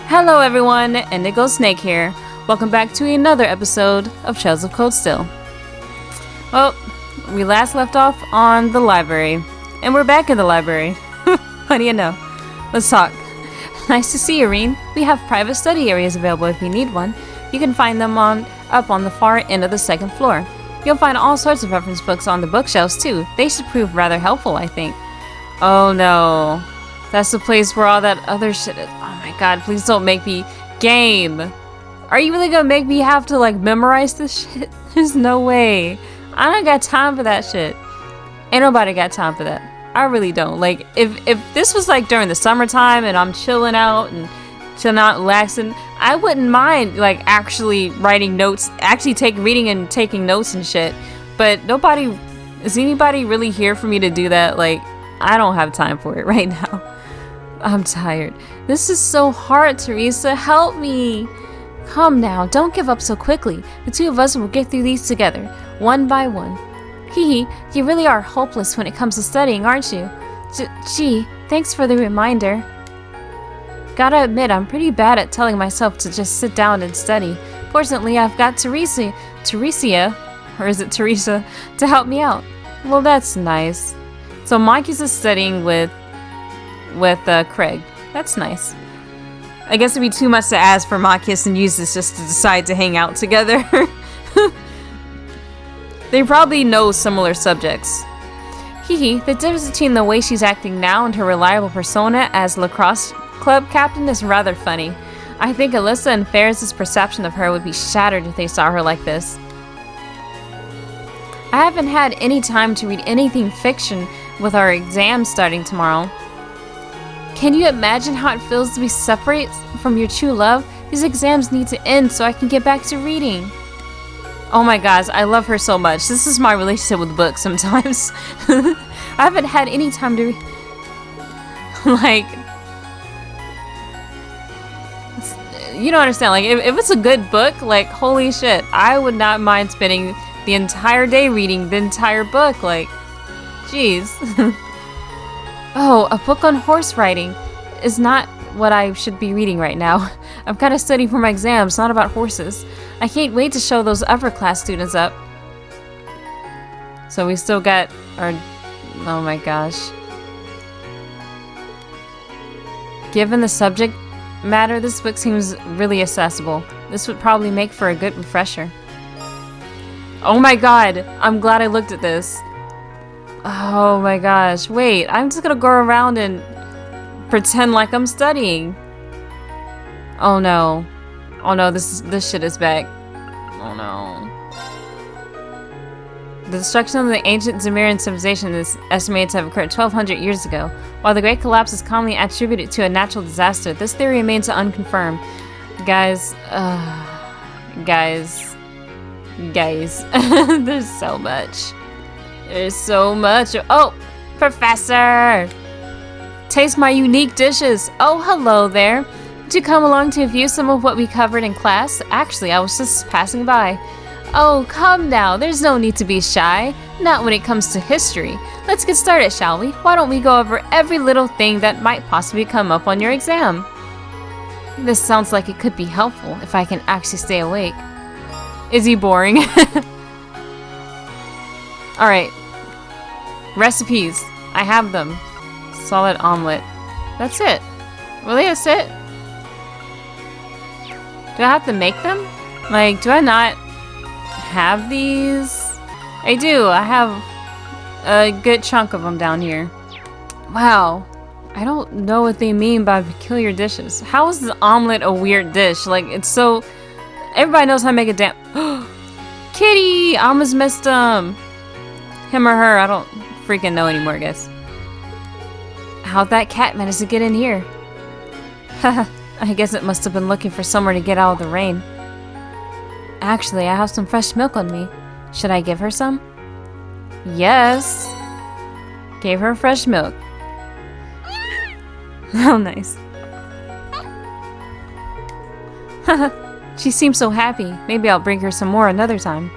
Hello everyone, Indigo Snake here. Welcome back to another episode of Trails of Cold Steel. Well, we last left off on the library, and we're back in the library. What do you know? Let's talk. Nice to see you, Reen. We have private study areas available if you need one. You can find them up on the far end of the second floor. You'll find all sorts of reference books on the bookshelves too. They should prove rather helpful, I think. Oh no. That's the place where all that other shit is. Oh my god, please don't make me game. Are you really gonna make me have to memorize this shit? There's no way. I don't got time for that shit. Ain't nobody got time for that. I really don't. If this was during the summertime and I'm chilling out and relaxing, I wouldn't mind actually writing notes, reading and taking notes and shit. But is anybody really here for me to do that? I don't have time for it right now. I'm tired. This is so hard, Teresa. Help me. Come now, don't give up so quickly. The two of us will get through these together, one by one. Hee, you really are hopeless when it comes to studying, aren't you? Gee, thanks for the reminder. Gotta admit, I'm pretty bad at telling myself to just sit down and study. Fortunately, I've got Teresa, or is it Teresa, to help me out. Well, that's nice. So Marcus is studying with Craig. That's nice. I guess it'd be too much to ask for Marcus and Eustace just to decide to hang out together. They probably know similar subjects. The difference between the way she's acting now and her reliable persona as lacrosse club captain is rather funny. I think Alyssa and Ferris's perception of her would be shattered if they saw her like this. I haven't had any time to read anything fiction with our exams starting tomorrow. Can you imagine how it feels to be separate from your true love? These exams need to end so I can get back to reading. Oh my gosh, I love her so much. This is my relationship with books sometimes. I haven't had any time to read. You don't understand. If it's a good book, holy shit, I would not mind spending the entire day reading the entire book. Jeez. Oh, a book on horse riding is not what I should be reading right now. I've got to study for my exams, not about horses. I can't wait to show those upper class students up. So we still got our... Oh my gosh. Given the subject matter, this book seems really accessible. This would probably make for a good refresher. Oh my god, I'm glad I looked at this. Oh my gosh, wait, I'm just gonna go around and pretend like I'm studying. Oh no. Oh no, this shit is back. Oh no. The destruction of the ancient Zemirian civilization is estimated to have occurred 1,200 years ago. While the Great Collapse is commonly attributed to a natural disaster, this theory remains unconfirmed. Guys, there's so much. There's so much. Oh, Professor! Taste my unique dishes. Oh, hello there. Did you come along to review some of what we covered in class? Actually, I was just passing by. Oh, come now. There's no need to be shy. Not when it comes to history. Let's get started, shall we? Why don't we go over every little thing that might possibly come up on your exam? This sounds like it could be helpful if I can actually stay awake. Is he boring? Alright. Recipes. I have them. Solid omelet. That's it. Really? That's it? Do I have to make them? Do I not have these? I do. I have a good chunk of them down here. Wow. I don't know what they mean by peculiar dishes. How is the omelet a weird dish? It's so... Everybody knows how to make a damn... Kitty! I almost missed him. Him or her. I don't freaking know anymore, I guess. How'd that cat manage to get in here? Haha. I guess it must have been looking for somewhere to get out of the rain. Actually, I have some fresh milk on me. Should I give her some? Yes. Gave her fresh milk. Oh, nice. Haha. She seems so happy. Maybe I'll bring her some more another time.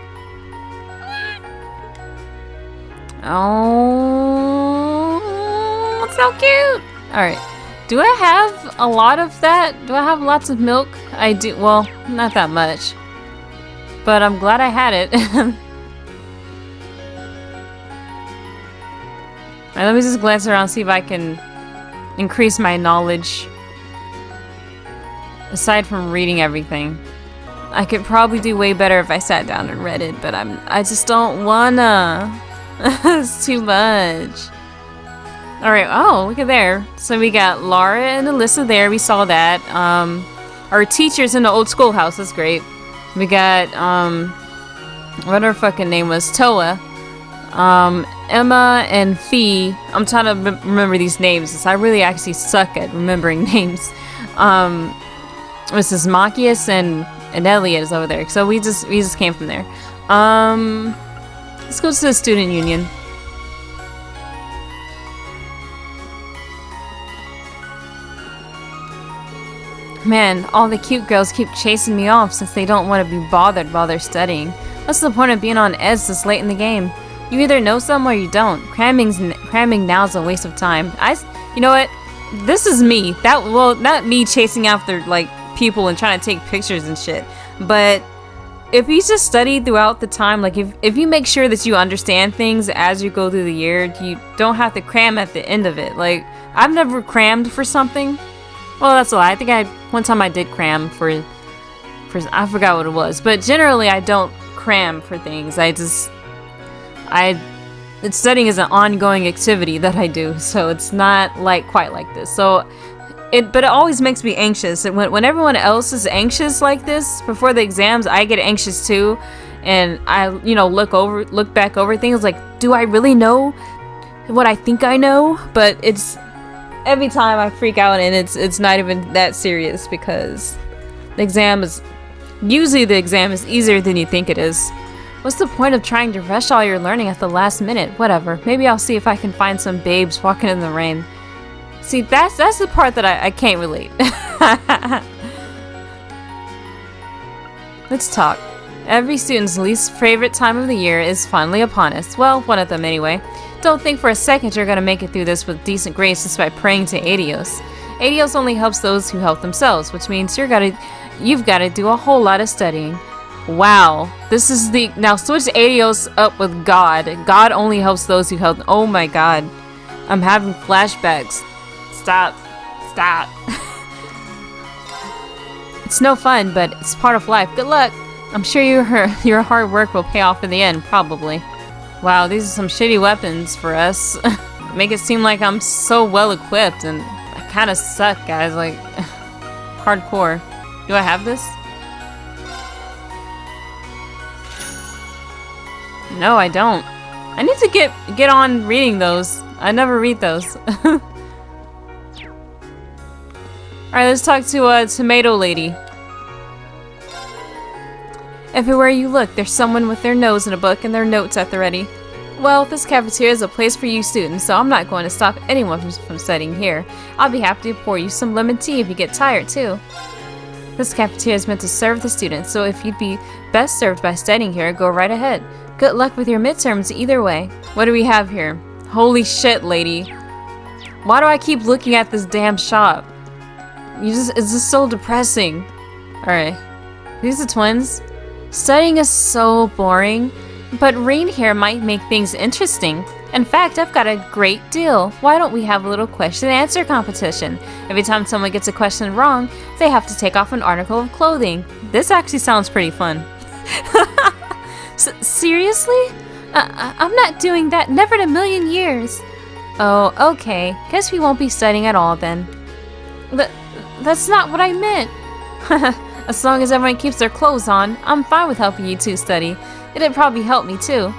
Oh, it's so cute. All right. Do I have a lot of that? Do I have lots of milk? I do. Well, not that much. But I'm glad I had it. Alright, let me just glance around, see if I can increase my knowledge. Aside from reading everything. I could probably do way better if I sat down and read it, but I just don't wanna. It's too much. Alright, oh, look at there. So we got Laura and Alyssa there, we saw that. Our teachers in the old schoolhouse, that's great. We got, what her fucking name was, Toa. Emma and Fee. I'm trying to remember these names, because I really actually suck at remembering names. Mrs. Machias and Elliot is over there. So we just came from there. Let's go to the student union. Man, all the cute girls keep chasing me off since they don't want to be bothered while they're studying. What's the point of being on edge this late in the game? You either know some or you don't. Cramming now's a waste of time. You know what? This is me. Well, not me chasing after like people and trying to take pictures and shit. But if you just study throughout the time, like if you make sure that you understand things as you go through the year, you don't have to cram at the end of it. Like I've never crammed for something. Well, that's a lie. I think one time I did cram for I forgot what it was. But generally I don't cram for things. Studying is an ongoing activity that I do, so it's not like quite like this. So but it always makes me anxious. When everyone else is anxious like this before the exams, I get anxious too, and I look back over things like, do I really know what I think I know? But it's every time I freak out, and it's not even that serious because the exam is easier than you think it is. What's the point of trying to rush all your learning at the last minute? Whatever. Maybe I'll see if I can find some babes walking in the rain. See, that's the part that I can't relate. Let's talk. Every student's least favorite time of the year is finally upon us. Well, one of them anyway. Don't think for a second you're gonna make it through this with decent grades just by praying to Adios. Adios only helps those who help themselves, which means you've gotta do a whole lot of studying. Wow, now switch Adios up with God. God only helps those who help. Oh my God, I'm having flashbacks. Stop. It's no fun, but it's part of life. Good luck. I'm sure your hard work will pay off in the end, probably. Wow, these are some shitty weapons for us. Make it seem like I'm so well equipped, and I kind of suck, guys. Like, hardcore. Do I have this? No, I don't. I need to get on reading those. I never read those. Alright, let's talk to Tomato Lady. Everywhere you look, there's someone with their nose in a book and their notes at the ready. Well, this cafeteria is a place for you students, so I'm not going to stop anyone from studying here. I'll be happy to pour you some lemon tea if you get tired, too. This cafeteria is meant to serve the students, so if you'd be best served by studying here, go right ahead. Good luck with your midterms either way. What do we have here? Holy shit, lady. Why do I keep looking at this damn shop? It's just so depressing. Alright. These are twins. Studying is so boring, but rain here might make things interesting. In fact, I've got a great deal. Why don't we have a little question and answer competition? Every time someone gets a question wrong, they have to take off an article of clothing. This actually sounds pretty fun. Seriously? I'm not doing that, never in a million years. Oh, okay. Guess we won't be studying at all then. That's not what I meant. As long as everyone keeps their clothes on, I'm fine with helping you two study. It'd probably help me too.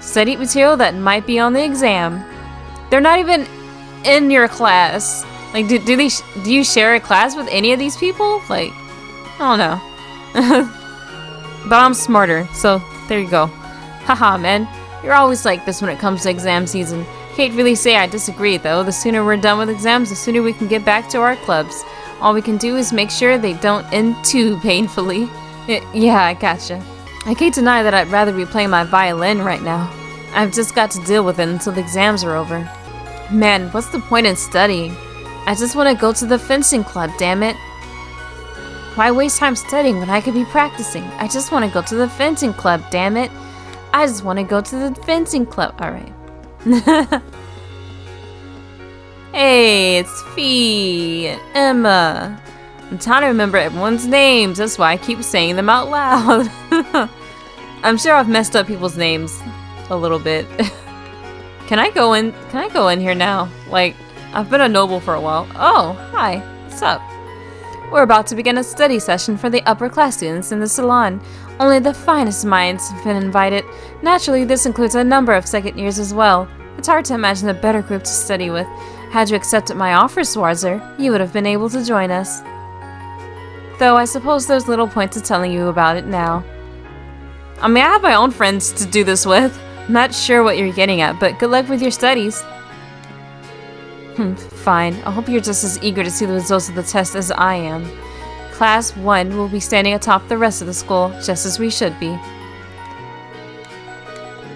Study material that might be on the exam. They're not even in your class. Like, do you share a class with any of these people? Like, I don't know. But I'm smarter, so there you go. Haha, man. You're always like this when it comes to exam season. Can't really say I disagree, though. The sooner we're done with exams, the sooner we can get back to our clubs. All we can do is make sure they don't end too painfully. Yeah, I gotcha. I can't deny that I'd rather be playing my violin right now. I've just got to deal with it until the exams are over. Man, what's the point in studying? I just want to go to the fencing club, damn it. Why waste time studying when I could be practicing? I just want to go to the fencing club, damn it. I just want to go to the fencing club. Alright. Hey, it's Fee and Emma. I'm trying to remember everyone's names. That's why I keep saying them out loud. I'm sure I've messed up people's names a little bit. Can I go in here now? Like, I've been a noble for a while. Oh, hi. What's up? We're about to begin a study session for the upper class students in the salon. Only the finest minds have been invited. Naturally, this includes a number of second years as well. It's hard to imagine a better group to study with. Had you accepted my offer, Schwarzer, you would have been able to join us. Though I suppose there's little point to telling you about it now. I mean, I have my own friends to do this with. I'm not sure what you're getting at, but good luck with your studies. Fine. I hope you're just as eager to see the results of the test as I am. Class 1 will be standing atop the rest of the school, just as we should be.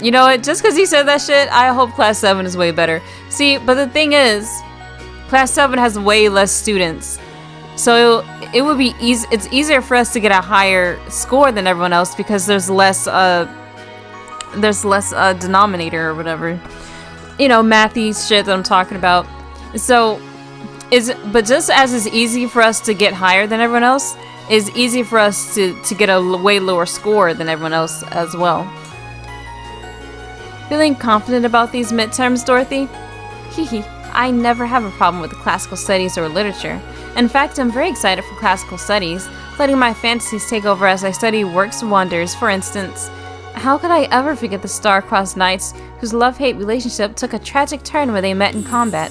You know what? Just because he said that shit, I hope Class 7 is way better. See, but the thing is, Class 7 has way less students. So it would be easy. It's easier for us to get a higher score than everyone else because there's less denominator or whatever. You know, mathy shit that I'm talking about. So, but just as it's easy for us to get higher than everyone else, it's easy for us to get a way lower score than everyone else as well. Feeling confident about these midterms, Dorothy? Hehe, I never have a problem with classical studies or literature. In fact, I'm very excited for classical studies, letting my fantasies take over as I study works wonders, for instance. How could I ever forget the star-crossed knights whose love-hate relationship took a tragic turn when they met in combat?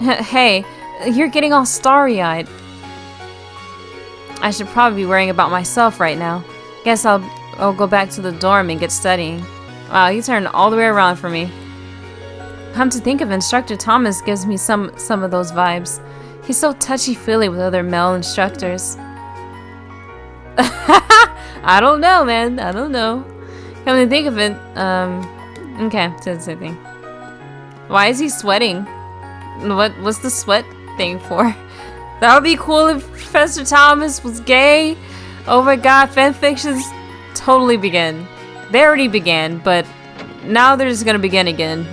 Hey, you're getting all starry-eyed. I should probably be worrying about myself right now. Guess I'll go back to the dorm and get studying. Wow, he turned all the way around for me. Come to think of it, Instructor Thomas gives me some of those vibes. He's so touchy-feely with other male instructors. I don't know, man. I don't know. Come to think of it, okay, said the same thing. Why is he sweating? What's the sweat thing for? That would be cool if Professor Thomas was gay. Oh my god, fanfictions totally begin. They already began, but now they're just gonna begin again.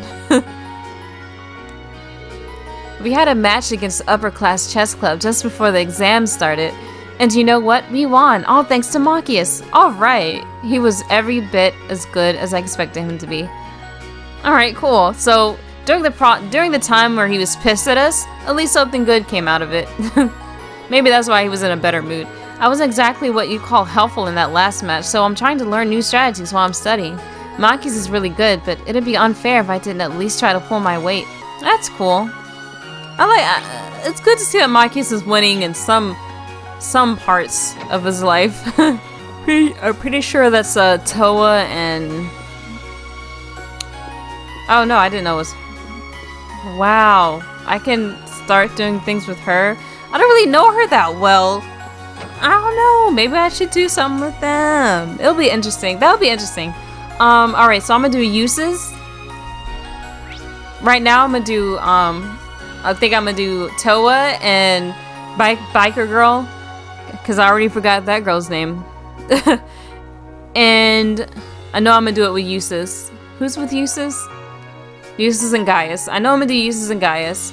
We had a match against the upper class chess club just before the exams started. And you know what? We won, all thanks to Machias. Alright. He was every bit as good as I expected him to be. Alright, cool. So, during the time where he was pissed at us, at least something good came out of it. Maybe that's why he was in a better mood. I wasn't exactly what you'd call helpful in that last match, so I'm trying to learn new strategies while I'm studying. Machias is really good, but it'd be unfair if I didn't at least try to pull my weight. That's cool. It's good to see that Machias is winning in some parts of his life. I'm pretty sure that's Toa and... Oh no, I didn't know it was... Wow, I can start doing things with her. I don't really know her that well. I don't know, maybe I should do something with them. It'll be interesting. That'll be interesting. Alright, so I'm gonna do uses. Right now I'm gonna do, I think I'm gonna do Toa and Biker Girl, because I already forgot that girl's name. And I know I'm gonna do it with Usus. Who's with Usus? Usus and Gaius. I know I'm gonna do Usus and Gaius.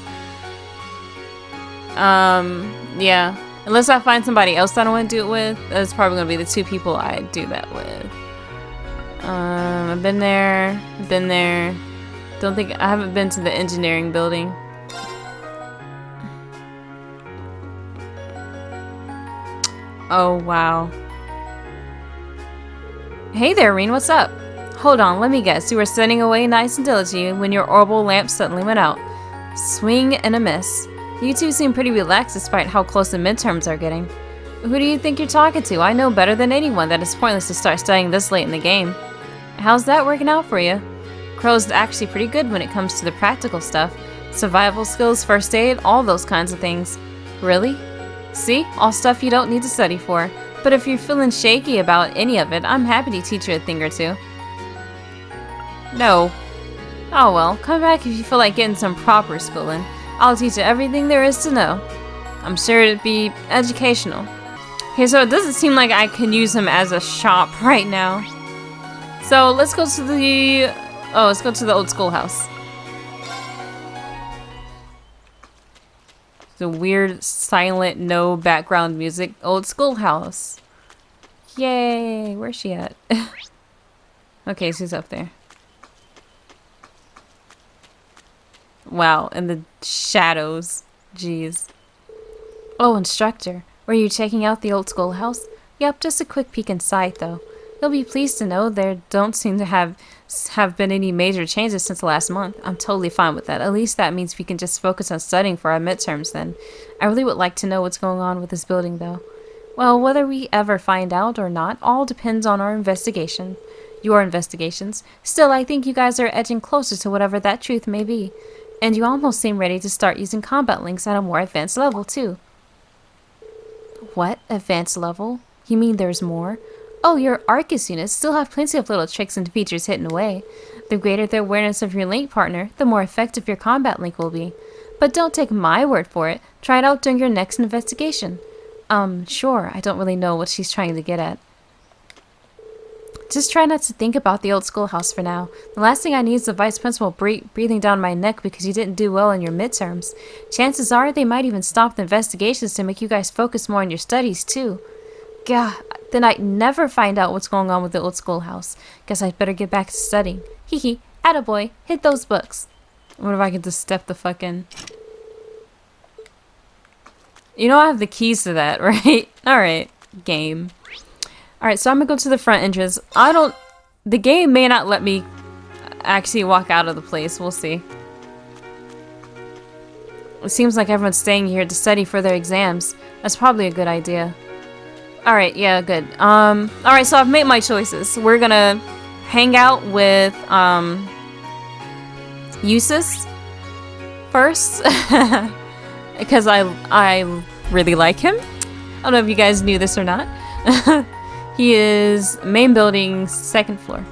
Yeah. Unless I find somebody else that I want to do it with, that's probably gonna be the two people I do that with. I've been there. Don't think I haven't been to the engineering building. Oh wow. Hey there, Reen, what's up? Hold on, let me guess. You were sending away nice and diligently when your orbital lamp suddenly went out. Swing and a miss. You two seem pretty relaxed despite how close the midterms are getting. Who do you think you're talking to? I know better than anyone that it's pointless to start studying this late in the game. How's that working out for you? Crow's actually pretty good when it comes to the practical stuff. Survival skills, first aid, all those kinds of things. Really? See? All stuff you don't need to study for. But if you're feeling shaky about any of it, I'm happy to teach you a thing or two. No. Oh well, come back if you feel like getting some proper schooling. I'll teach you everything there is to know. I'm sure it'd be educational. Okay, so it doesn't seem like I can use him as a shop right now. So let's go to the... Oh, let's go to the old schoolhouse. The weird, silent, no background music. Old schoolhouse. Yay! Where's she at? Okay, she's up there. Wow, in the shadows. Jeez. Oh, instructor. Were you checking out the old schoolhouse? Yep, just a quick peek inside, though. You'll be pleased to know there don't seem to have been any major changes since last month. I'm totally fine with that. At least that means we can just focus on studying for our midterms then. I really would like to know what's going on with this building, though. Well, whether we ever find out or not, all depends on our investigation. Your investigations. Still, I think you guys are edging closer to whatever that truth may be. And you almost seem ready to start using combat links at a more advanced level, too. What? Advanced level? You mean there's more? Oh, your Arcus units still have plenty of little tricks and features hidden away. The greater the awareness of your link partner, the more effective your combat link will be. But don't take my word for it. Try it out during your next investigation. Sure, I don't really know what she's trying to get at. Just try not to think about the old schoolhouse for now. The last thing I need is the vice principal breathing down my neck because you didn't do well in your midterms. Chances are they might even stop the investigations to make you guys focus more on your studies, too. Gah, then I'd never find out what's going on with the old schoolhouse. Guess I'd better get back to studying. Hee hee, attaboy, hit those books. What if I could just step the fuck in? You know I have the keys to that, right? Alright, game. Alright, so I'm gonna go to the front entrance. The game may not let me actually walk out of the place. We'll see. It seems like everyone's staying here to study for their exams. That's probably a good idea. Alright, yeah, good. Alright, so I've made my choices. We're gonna hang out with, Eustace first. Because I really like him. I don't know if you guys knew this or not. He is main building, second floor.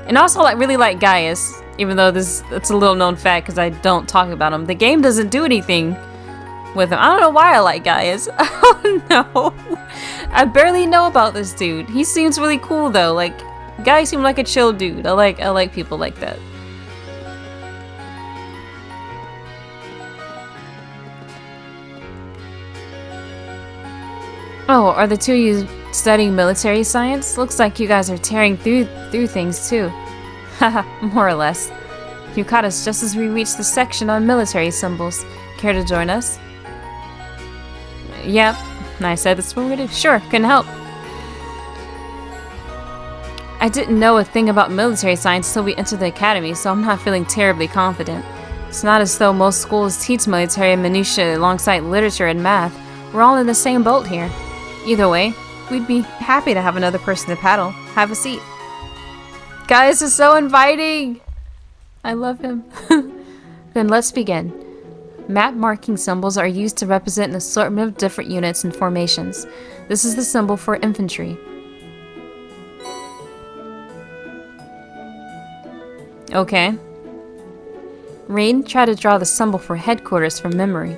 And also, I really like Gaius, even though it's a little known fact because I don't talk about him. The game doesn't do anything with him. I don't know why I like Gaius. I don't know. I barely know about this dude. He seems really cool though. Like, Gaius seems like a chill dude. I like people like that. Oh, are the two of you studying military science? Looks like you guys are tearing through things too. Haha, more or less. You caught us just as we reached the section on military symbols. Care to join us? Yep. I said that's what we do. Sure, couldn't help. I didn't know a thing about military science until we entered the academy, so I'm not feeling terribly confident. It's not as though most schools teach military minutiae alongside literature and math. We're all in the same boat here. Either way, we'd be happy to have another person to paddle. Have a seat. Guys, this is so inviting! I love him. Then let's begin. Map marking symbols are used to represent an assortment of different units and formations. This is the symbol for infantry. Okay. Rain, try to draw the symbol for headquarters from memory.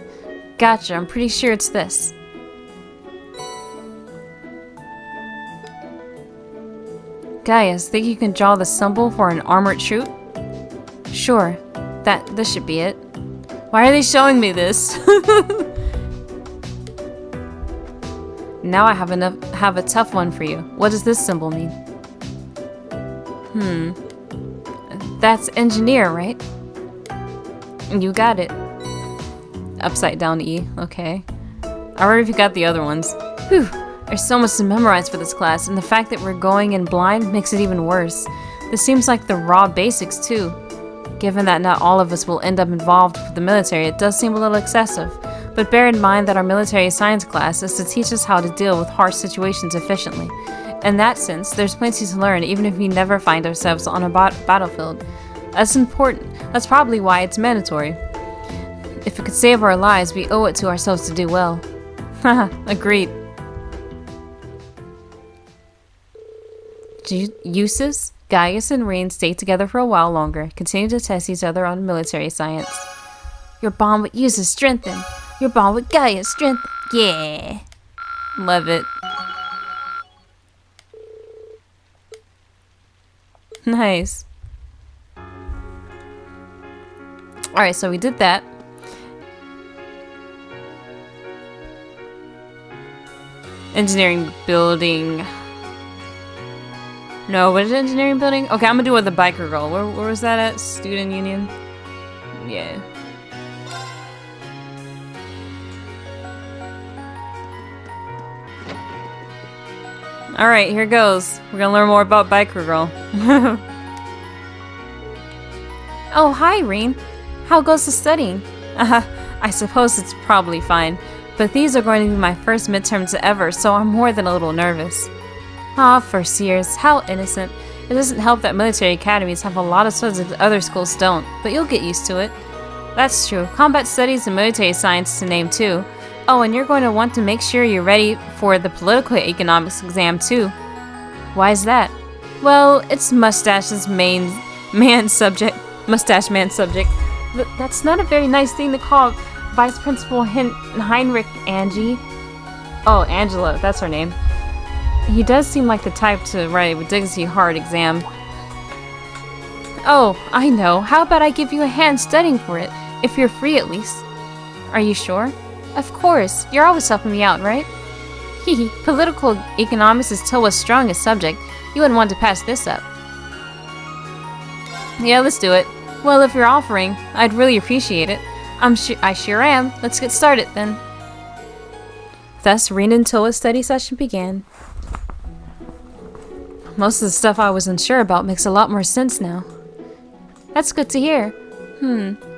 Gotcha, I'm pretty sure it's this. Gaius, think you can draw the symbol for an armored troop? Sure, this should be it. Why are they showing me this? Now I have a tough one for you. What does this symbol mean? That's engineer, right? You got it. Upside down E, okay. I wonder if you got the other ones. Whew, there's so much to memorize for this class, and the fact that we're going in blind makes it even worse. This seems like the raw basics, too. Given that not all of us will end up involved with the military, it does seem a little excessive. But bear in mind that our military science class is to teach us how to deal with harsh situations efficiently. In that sense, there's plenty to learn even if we never find ourselves on a battlefield. That's important. That's probably why it's mandatory. If it could save our lives, we owe it to ourselves to do well. Haha, agreed. Eustace? Gaius and Rean stayed together for a while longer, continuing to test each other on military science. Your bond with Yuz is strengthened. Your bond with Gaius strengthened. Yeah. Love it. Nice. Alright, so we did that. Engineering building. No, what is it? Engineering building? Okay, I'm gonna do it with the biker girl. Where was that at? Student union? Yeah. Alright, here goes. We're gonna learn more about biker girl. Oh, hi, Rean. How goes the studying? I suppose it's probably fine. But these are going to be my first midterms ever, so I'm more than a little nervous. Ah, first years, how innocent. It doesn't help that military academies have a lot of subjects that other schools don't, but you'll get used to it. That's true. Combat studies and military science to name too. Oh, and you're going to want to make sure you're ready for the political economics exam too. Why is that? Well, it's Mustache's man subject. That's not a very nice thing to call Vice Principal Heinrich, Angie. Oh, Angela, that's her name. He does seem like the type to write a ridiculously hard exam. Oh, I know. How about I give you a hand studying for it, if you're free at least? Are you sure? Of course. You're always helping me out, right? Hehe, political economics is Towa's strongest subject. You wouldn't want to pass this up. Yeah, let's do it. Well, if you're offering, I'd really appreciate it. I sure am. Let's get started then. Thus, Rean and Towa's study session began. Most of the stuff I was unsure about makes a lot more sense now. That's good to hear.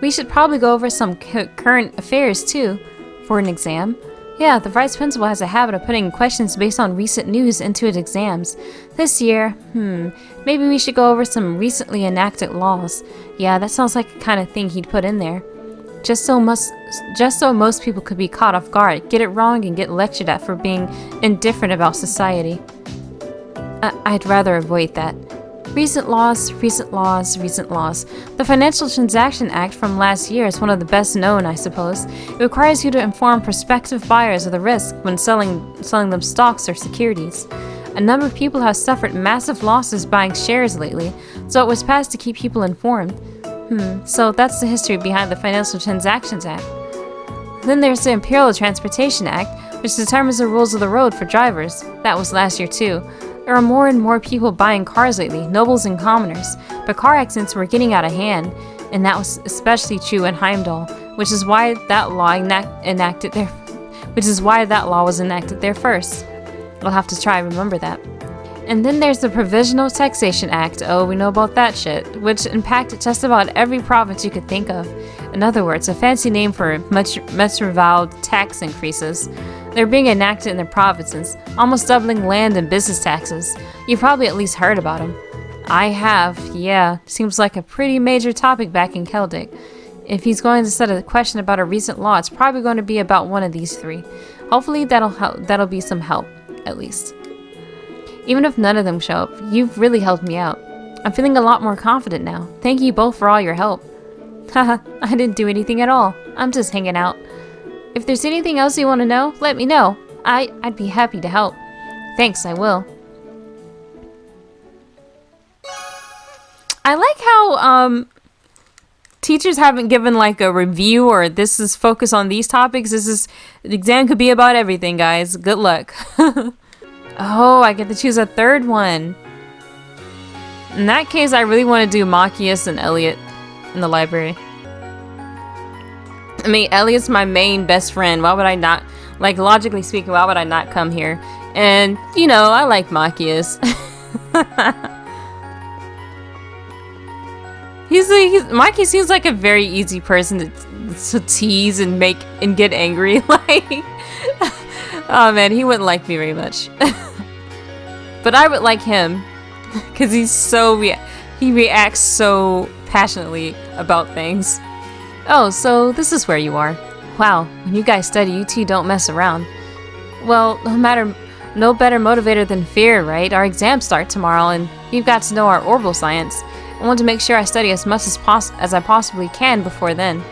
We should probably go over some current affairs too, for an exam. Yeah, the vice principal has a habit of putting questions based on recent news into his exams. This year, maybe we should go over some recently enacted laws. Yeah, that sounds like the kind of thing he'd put in there. Just so most people could be caught off guard, get it wrong, and get lectured at for being indifferent about society. I'd rather avoid that. Recent laws. The Financial Transaction Act from last year is one of the best known, I suppose. It requires you to inform prospective buyers of the risk when selling them stocks or securities. A number of people have suffered massive losses buying shares lately, so it was passed to keep people informed. So that's the history behind the Financial Transactions Act. Then there's the Imperial Transportation Act, which determines the rules of the road for drivers. That was last year too. There are more and more people buying cars lately, nobles and commoners, but car accidents were getting out of hand, and that was especially true in Heimdall, which is why that law was enacted there first. I'll have to try and remember that. And then there's the Provisional Taxation Act. Oh, we know about that shit, which impacted just about every province you could think of. In other words, a fancy name for much reviled tax increases. They're being enacted in the provinces, almost doubling land and business taxes. You've probably at least heard about them. I have, yeah. Seems like a pretty major topic back in Celtic. If he's going to set a question about a recent law, it's probably going to be about one of these three. Hopefully that'll be some help, at least. Even if none of them show up, you've really helped me out. I'm feeling a lot more confident now. Thank you both for all your help. Haha, I didn't do anything at all. I'm just hanging out. If there's anything else you want to know, let me know. I'd be happy to help. Thanks, I will. I like how teachers haven't given like a review or this is focused on these topics. The exam could be about everything, guys. Good luck. Oh, I get to choose a third one. In that case, I really want to do Machias and Elliot in the library. I mean, Elliot's my main best friend. Why would I not, like, logically speaking, why would I not come here? And, you know, I like Machias. Maki seems like a very easy person to tease and make and get angry. Like, oh man, he wouldn't like me very much. But I would like him because he reacts so passionately about things. Oh, so this is where you are. Wow, when you guys study, you two don't mess around. Well, no better motivator than fear, right? Our exams start tomorrow, and You've got to know our orbital science. I want to make sure I study as much as I possibly can before then.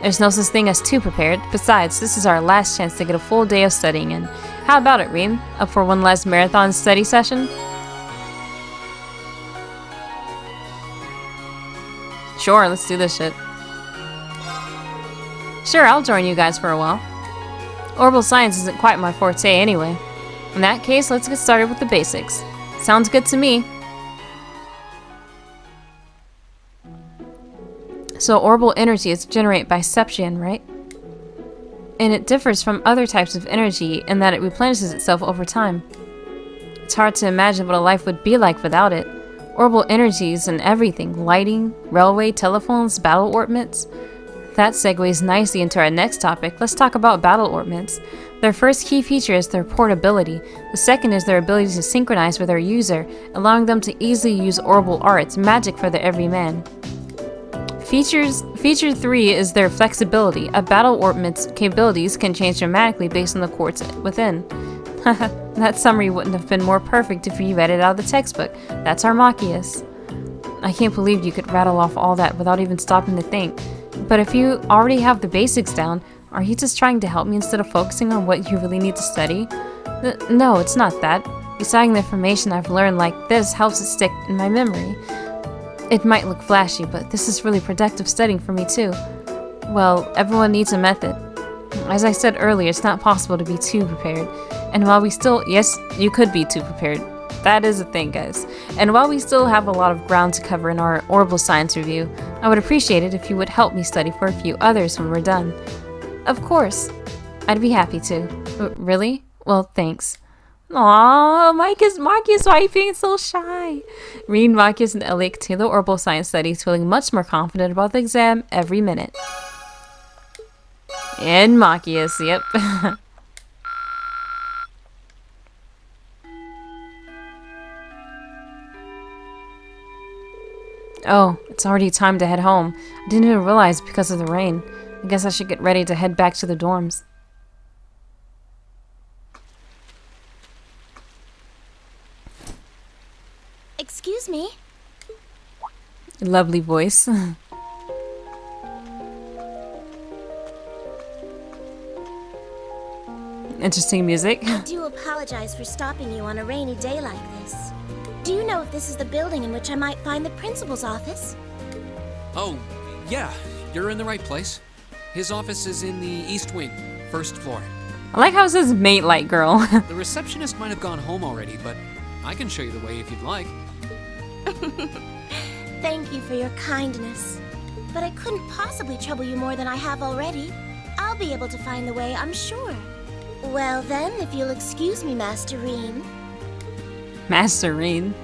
There's no such thing as too prepared. Besides, this is our last chance to get a full day of studying in. How about it, Reem? Up for one last marathon study session? Sure, let's do this shit. Sure, I'll join you guys for a while. Orbital science isn't quite my forte anyway. In that case, let's get started with the basics. Sounds good to me. So orbital energy is generated by sepsion, right? And it differs from other types of energy in that it replenishes itself over time. It's hard to imagine what a life would be like without it. Orbital energies and everything, lighting, railway, telephones, battle orbments. That segues nicely into our next topic. Let's talk about battle orbments. Their first key feature is their portability. The second is their ability to synchronize with their user, allowing them to easily use orbital arts, magic for the everyman. Feature 3 is their flexibility. A battle orbment's capabilities can change dramatically based on the quartz within. That summary wouldn't have been more perfect if you read it out of the textbook. That's Armachius. I can't believe you could rattle off all that without even stopping to think. But if you already have the basics down, are you just trying to help me instead of focusing on what you really need to study? No, it's not that. Reciting the information I've learned like this helps it stick in my memory. It might look flashy, but this is really productive studying for me too. Well, everyone needs a method. As I said earlier, it's not possible to be too prepared. And while we still, yes, you could be too prepared. That is a thing, guys. And while we still have a lot of ground to cover in our orbital science review, I would appreciate it if you would help me study for a few others when we're done. Of course. I'd be happy to. Really? Well, thanks. Aww, Marcus, why are you being so shy? Reem, Marcus, and Elliot continue the orbital science studies, feeling much more confident about the exam every minute. And Marcus, yep. Oh, it's already time to head home. I didn't even realize because of the rain. I guess I should get ready to head back to the dorms. Excuse me? Lovely voice. Interesting music. I do apologize for stopping you on a rainy day like this. Do you know if this is the building in which I might find the principal's office? Oh, yeah, you're in the right place. His office is in the East Wing, first floor. I like how it says mate light girl. The receptionist might have gone home already, but I can show you the way if you'd like. Thank you for your kindness. But I couldn't possibly trouble you more than I have already. I'll be able to find the way, I'm sure. Well then, if you'll excuse me, Master Reem. Master Reem.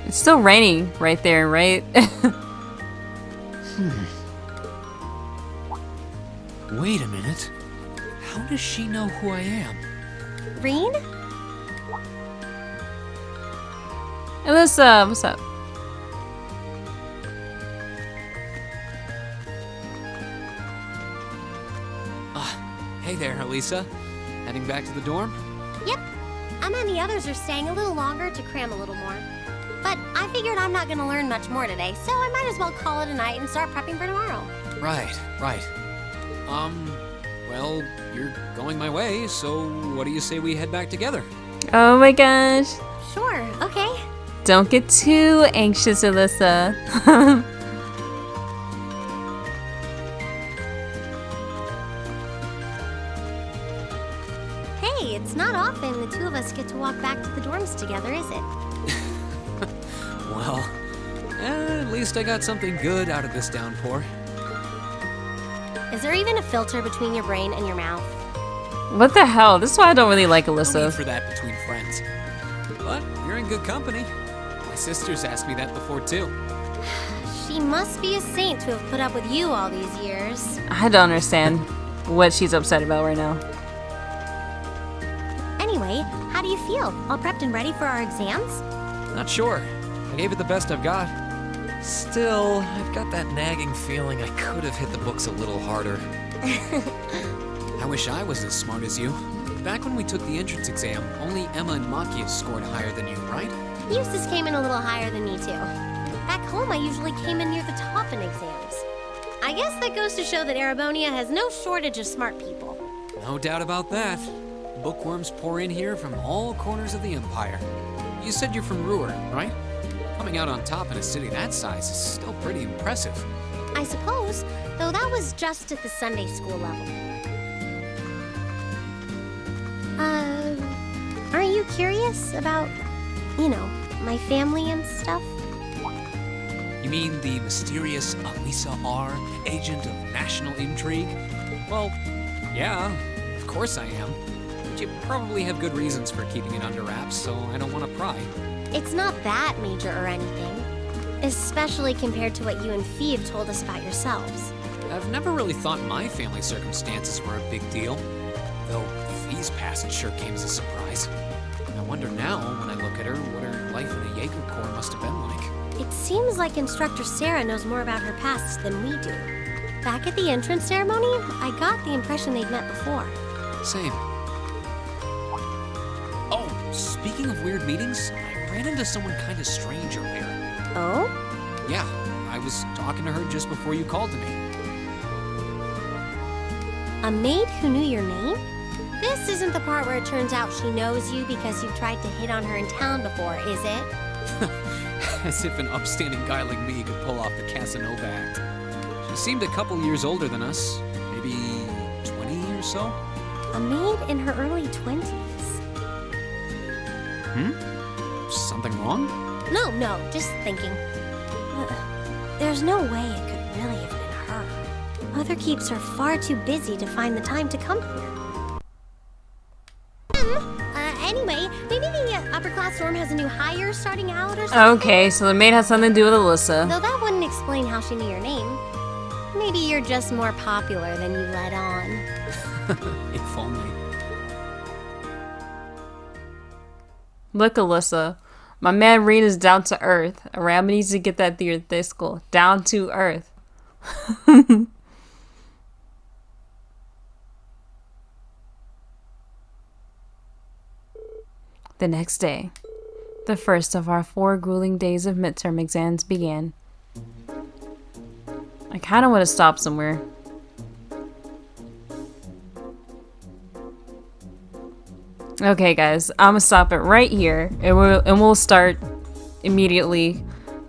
It's still raining right there, right? Wait a minute. How does she know who I am? Reem? Alyssa, what's up? Hey there, Elisa. Heading back to the dorm? Yep. Emma and the others are staying a little longer to cram a little more. But I figured I'm not gonna learn much more today, so I might as well call it a night and start prepping for tomorrow. Right. Well, you're going my way, so what do you say we head back together? Oh my gosh. Sure, okay. Don't get too anxious, Alyssa. Hey, it's not often the two of us get to walk back to the dorms together, is it? Well, at least I got something good out of this downpour. Is there even a filter between your brain and your mouth? What the hell? This is why I don't really like No need Alyssa. for that between friends. But you're in good company. My sister's asked me that before too. She must be a saint to have put up with you all these years. I don't understand what she's upset about right now. Anyway, how do you feel? All prepped and ready for our exams? Not sure. I gave it the best I've got. Still, I've got that nagging feeling I could have hit the books a little harder. I wish I was as smart as you. Back when we took the entrance exam, only Emma and Makia scored higher than you, right? Eustace came in a little higher than me, too. Back home, I usually came in near the top in exams. I guess that goes to show that Erebonia has no shortage of smart people. No doubt about that. Bookworms pour in here from all corners of the Empire. You said you're from Ruhr, right? Coming out on top in a city that size is still pretty impressive. I suppose, though that was just at the Sunday school level. Aren't you curious about, my family and stuff? You mean the mysterious Alisa R., agent of national intrigue? Well, yeah, of course I am. But you probably have good reasons for keeping it under wraps, so I don't want to pry. It's not that major or anything, especially compared to what you and Fee have told us about yourselves. I've never really thought my family circumstances were a big deal, though Fee's past sure came as a surprise. I wonder now, when I look at her, what her life in the Jaeger Corps must have been like. It seems like Instructor Sarah knows more about her past than we do. Back at the entrance ceremony, I got the impression they'd met before. Same. Oh, speaking of weird meetings, I ran into someone kind of strange earlier. Oh? Yeah, I was talking to her just before you called to me. A maid who knew your name? This isn't the part where it turns out she knows you because you've tried to hit on her in town before, is it? As if an upstanding guy like me could pull off the Casanova act. She seemed a couple years older than us, maybe 20 or so. A maid in her early 20s. Something wrong? No, just thinking. There's no way it could really have been her. Mother keeps her far too busy to find the time to come here. Anyway, maybe the upper class dorm has a new hire starting out or something? Okay, so the maid has something to do with Alyssa. Though that wouldn't explain how she knew your name. Maybe you're just more popular than you let on. If only. Look, Alyssa. My man Reed is down to earth. Aram needs to get that theater school. Down to earth. The next day, the first of our 4 grueling days of midterm exams began. I kind of want to stop somewhere. Okay, guys, I'm gonna stop it right here, and we'll start immediately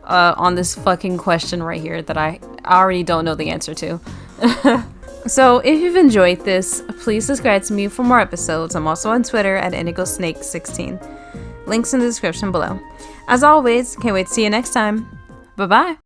on this fucking question right here that I already don't know the answer to. So, if you've enjoyed this, please subscribe to me for more episodes. I'm also on Twitter at IndigoSnake16. Links in the description below. As always, can't wait to see you next time. Bye-bye.